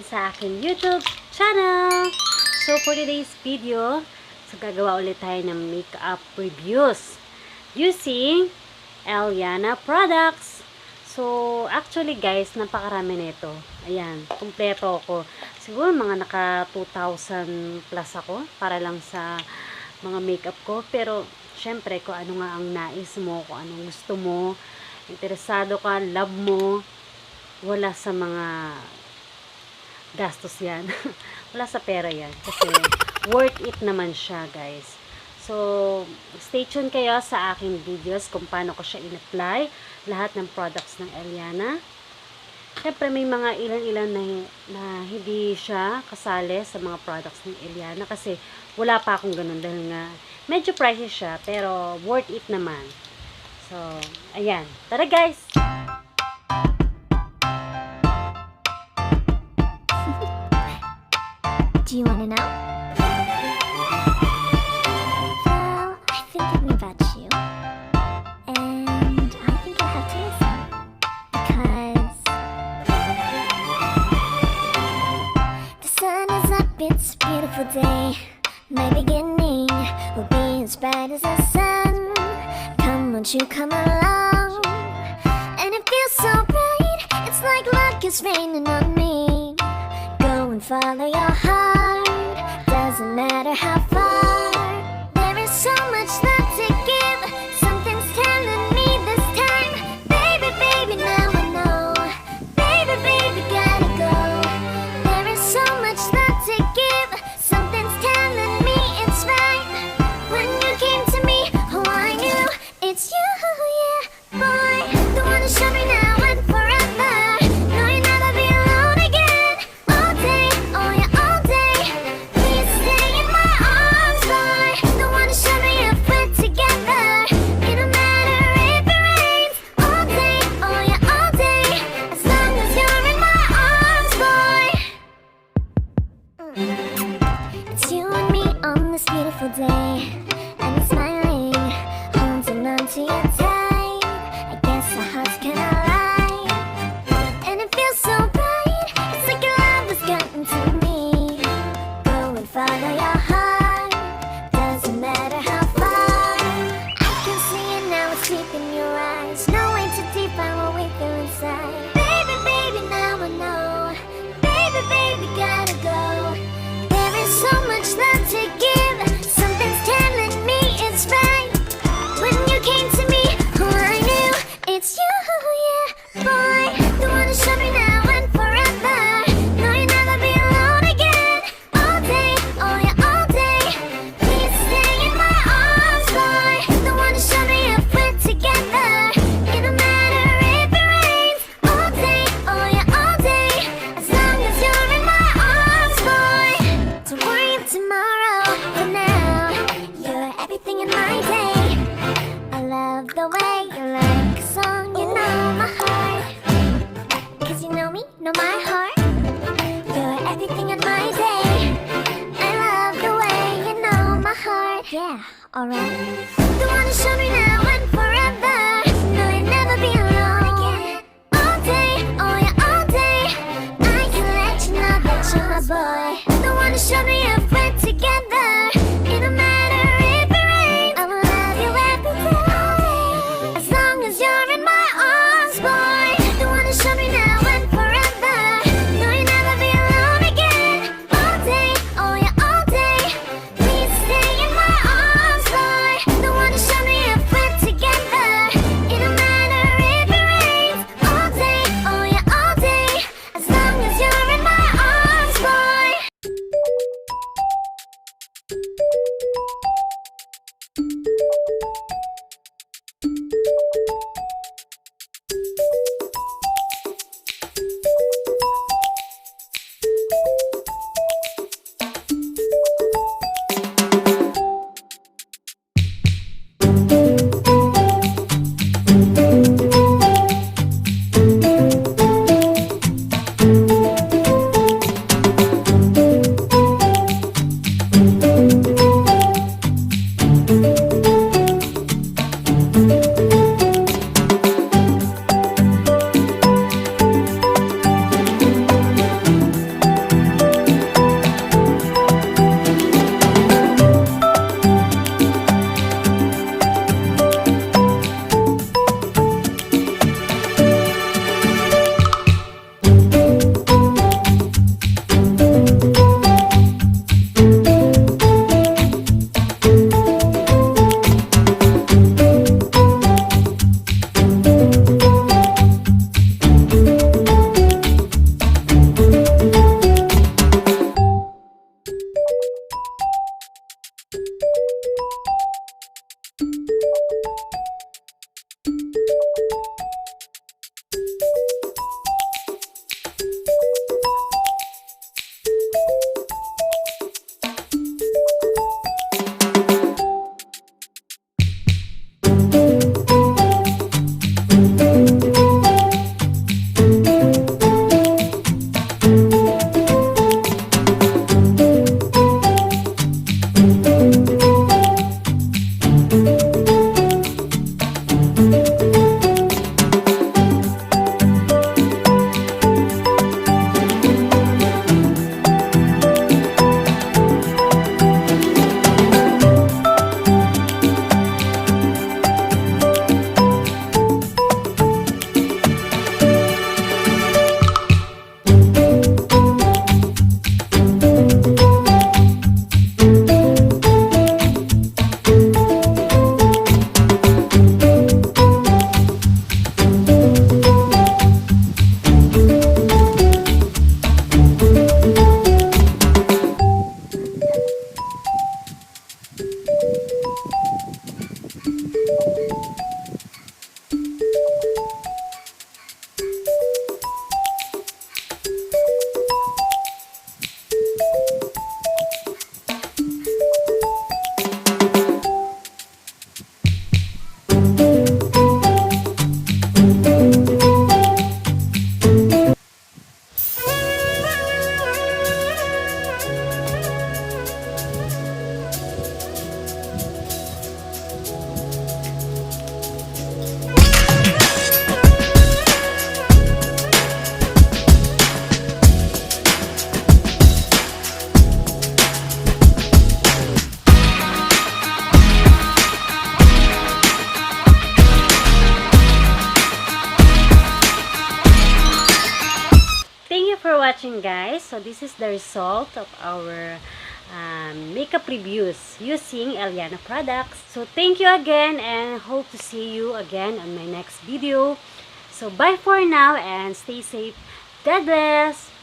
sa aking YouTube channel. So for today's video, gagawa ulit tayo ng makeup reviews using Ellana products. So actually guys, napakarami nito. Ayan, kumpleto ako. Siguro mga naka 2,000 plus ako para lang sa mga makeup ko. Pero syempre kung ano nga ang nais mo, kung anong gusto mo, interesado ka, love mo, wala sa mga gastos yan. Wala sa pera yan. Kasi worth it naman siya guys. So, stay tuned kayo sa aking videos kung paano ko siya in-apply. Lahat ng products ng Ellana. Siyempre may mga ilan-ilan na hindi siya kasali sa mga products ng Ellana. Kasi wala pa akong ganun. Dahil nga medyo pricey siya. Pero worth it naman. So, ayan. Tara guys! Do you want to know? Well, I've been thinking about you, and I think I have to listen, because the sun is up, it's a beautiful day. My beginning will be as bright as the sun. Come, won't you come along? And it feels so bright, it's like luck is raining on me. Go and follow your heart. Doesn't matter how far. There is so much love to give. Something's telling me this time. Baby, baby, now I know. Baby, baby, gotta go. There is so much love to give. Something's telling me it's right. When you came to me, oh, I knew it's you, yeah, boy. The one who showed me now and forever. No, you'll never be alone again. All day, oh yeah, all day. Please stay in my arms, boy. The one who showed me if we're together. It don't matter if it rains. All day, oh yeah, all day. As long as you're in my arms, boy. It's you and me on this beautiful day. And it's smiling, holding on to you tight. I guess our hearts can align. And it feels so bright. It's like your love has gotten to me. Go and follow your heart. Doesn't matter how far. I can see it now, it's deep in your eyes. No way too deep, I won't wait there inside. Baby, baby, now I know. Baby, baby, gotta go. There is so much love to give. Something's telling me it's right. When you came to me, oh, I knew it's you, yeah, boy. The one who showed me now and forever. No, you'll never be alone again. All day, oh yeah, all day. Please stay in my arms, boy. The one who showed me if we're together. It don't matter if it rains. All day, oh yeah, all day. As long as you're in my arms, boy. Don't worry of tomorrow. For now, you're everything in my day. I love the way you like a song. You know my heart. Cause you know me, know my heart. You're everything in my day. I love the way you know my heart. Yeah, alright. The one who showed me now and forever. No, you'll never be alone again. All day, oh yeah, all day. I can let you know that you're my boy. The one who showed me if we're together. It don't matter if it rains. I will love you every day. As long as you're in my arms, boy. The one who showed me now and forever. No, you'll never be alone again. All day, oh yeah, all day. Please stay in my arms, boy. The one who showed me if we're together. It don't matter if it rains. All day, oh yeah, all day. As long as you're in my arms, boy. watching, guys. So this is the result of our makeup reviews using ELLANA products. So thank you again and hope to see you again on my next video. So bye for now and stay safe. God bless!